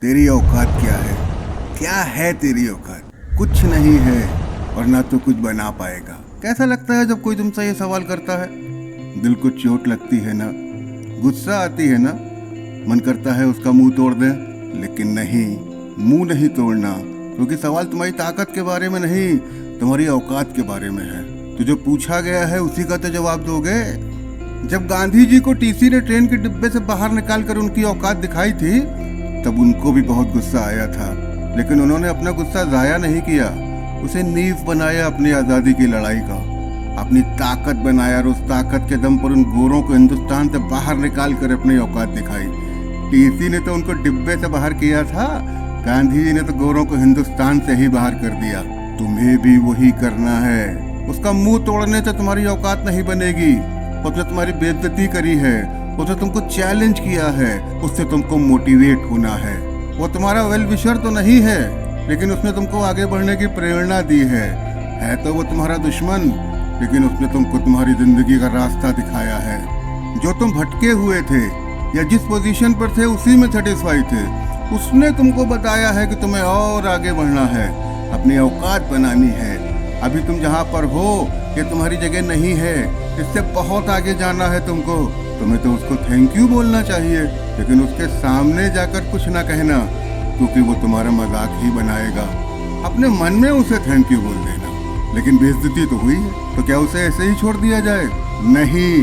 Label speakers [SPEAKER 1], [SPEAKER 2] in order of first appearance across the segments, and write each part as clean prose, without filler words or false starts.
[SPEAKER 1] तेरी औकात क्या है? क्या है तेरी औकात? कुछ नहीं है और ना तो कुछ बना पाएगा। कैसा लगता है जब कोई तुमसे ये सवाल करता है? दिल को चोट लगती है ना, गुस्सा आती है ना, मन करता है उसका मुंह तोड़ दें, लेकिन नहीं, मुंह नहीं तोड़ना, क्योंकि सवाल तुम्हारी ताकत के बारे में नहीं, तुम्हारी औकात के बारे में है। तो जो पूछा गया है उसी का तो जवाब दोगे। जब गांधी जी को टीसी ने ट्रेन के डिब्बे से बाहर निकालकर उनकी औकात दिखाई थी, तब उनको भी बहुत गुस्सा आया था, लेकिन उन्होंने अपना गुस्सा जाया नहीं किया, उसे नींव बनाया अपनी आज़ादी की लड़ाई का, अपनी ताकत बनाया और उस ताकत के दम पर उन गोरों को हिंदुस्तान से बाहर निकाल कर अपनी औकात दिखाई। टीसी ने तो उनको डिब्बे से बाहर किया था, गांधी जी ने तो गोरों को हिंदुस्तान से ही बाहर कर दिया। तुम्हें भी वही करना है। उसका मुंह तोड़ने से तुम्हारी औकात नहीं बनेगी। उसने तुम्हारी बेइज्जती करी है, उसने तुमको चैलेंज किया है, उससे तुमको मोटिवेट होना है। वो तुम्हारा वेल विशर तो नहीं है, लेकिन उसने तुमको आगे बढ़ने की प्रेरणा दी है तो वो तुम्हारा दुश्मन, लेकिन उसने तुमको तुम्हारी जिंदगी का रास्ता दिखाया है। जो तुम भटके हुए थे या जिस पोजीशन पर थे उसी में सेटिस्फाई थे, उसने तुमको बताया है कि तुम्हें और आगे बढ़ना है, अपनी औकात बनानी है। अभी तुम जहाँ पर हो ये तुम्हारी जगह नहीं है, इससे बहुत आगे जाना है तुमको। तुम्हें तो उसको थैंक यू बोलना चाहिए, लेकिन उसके सामने जाकर कुछ ना कहना, क्योंकि वो तुम्हारा मजाक ही बनाएगा। अपने मन में उसे थैंक यू बोल देना, लेकिन बेइज्जती तो हुई है, तो क्या उसे ऐसे ही छोड़ दिया जाए? नहीं,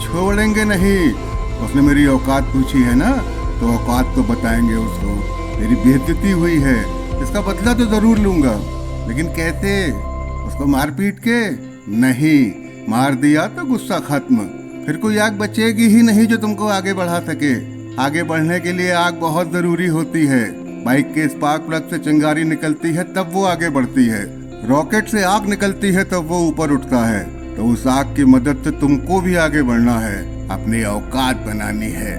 [SPEAKER 1] छोड़ेंगे नहीं। उसने मेरी औकात पूछी है ना, तो औकात तो बताएंगे उसको। मेरी बेइज्जती हुई है, इसका बदला तो जरूर लूंगा, लेकिन कैसे? उसको मार पीट के? नहीं, मार दिया तो गुस्सा खत्म, फिर कोई आग बचेगी ही नहीं जो तुमको आगे बढ़ा सके। आगे बढ़ने के लिए आग बहुत जरूरी होती है। बाइक के स्पार्क प्लग से चिंगारी निकलती है तब वो आगे बढ़ती है, रॉकेट से आग निकलती है तब वो ऊपर उठता है। तो उस आग की मदद से तुमको भी आगे बढ़ना है, अपनी औकात बनानी है।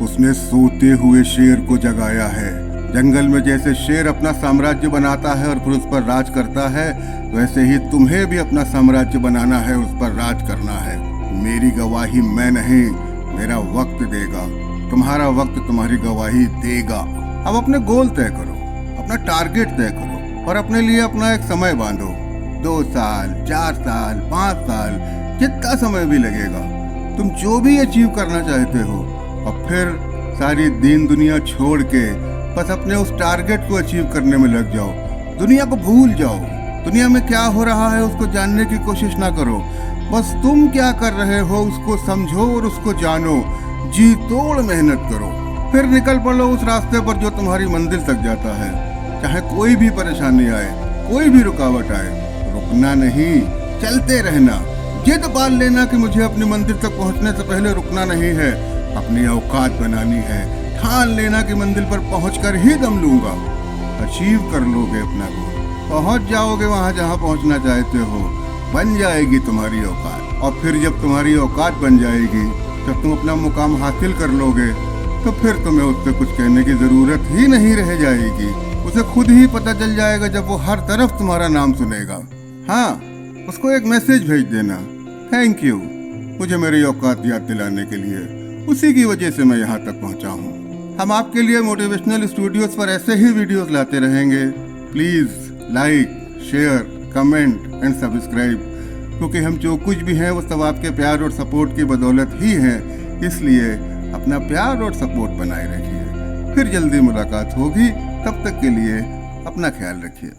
[SPEAKER 1] उसने सोते हुए शेर को जगाया है। जंगल में जैसे शेर अपना साम्राज्य बनाता है और फिर उस पर राज करता है, वैसे ही तुम्हें भी अपना साम्राज्य बनाना है, उस पर राज करना है। मेरी गवाही मैं नहीं, मेरा वक्त देगा। तुम्हारा वक्त तुम्हारी गवाही देगा। अब अपने गोल तय करो, अपना टारगेट तय करो और अपने लिए अपना एक समय बांधो। 2 साल, 4 साल, 5 साल, जितना समय भी लगेगा, तुम जो भी अचीव करना चाहते हो, और फिर सारी दीन दुनिया छोड़ के बस अपने उस टारगेट को अचीव करने में लग जाओ। दुनिया को भूल जाओ, दुनिया में क्या हो रहा है उसको जानने की कोशिश ना करो। बस तुम क्या कर रहे हो उसको समझो और उसको जानो। जी तोड़ मेहनत करो, फिर निकल पड़ो उस रास्ते पर जो तुम्हारी मंजिल तक जाता है। चाहे कोई भी परेशानी आए, कोई भी रुकावट आए, रुकना नहीं, चलते रहना। जिद पाल लेना कि मुझे अपनी मंजिल तक पहुंचने से पहले रुकना नहीं है, अपनी औकात बनानी है। ठान लेना कि मंजिल पर पहुंचकर ही दम लूंगा। अचीव कर लोगे अपना गोल, पहुंच जाओगे वहां जहां पहुंचना चाहते हो, बन जाएगी तुम्हारी औकात। और फिर जब तुम्हारी औकात बन जाएगी, जब तुम अपना मुकाम हासिल कर लोगे, तो फिर तुम्हें उससे कुछ कहने की जरूरत ही नहीं रह जाएगी। उसे खुद ही पता चल जाएगा जब वो हर तरफ तुम्हारा नाम सुनेगा। हाँ, उसको एक मैसेज भेज देना, थैंक यू, मुझे मेरी औकात याद दिलाने के लिए। उसी की वजह से मैं यहाँ तक पहुँचा हूँ। हम आपके लिए मोटिवेशनल स्टूडियोज पर ऐसे ही वीडियोस लाते रहेंगे। Please like, share, comment and subscribe, क्योंकि हम जो कुछ भी हैं वो सब आपके प्यार और सपोर्ट की बदौलत ही है। इसलिए अपना प्यार और सपोर्ट बनाए रखिए। फिर जल्दी मुलाकात होगी, तब तक के लिए अपना ख्याल रखिए।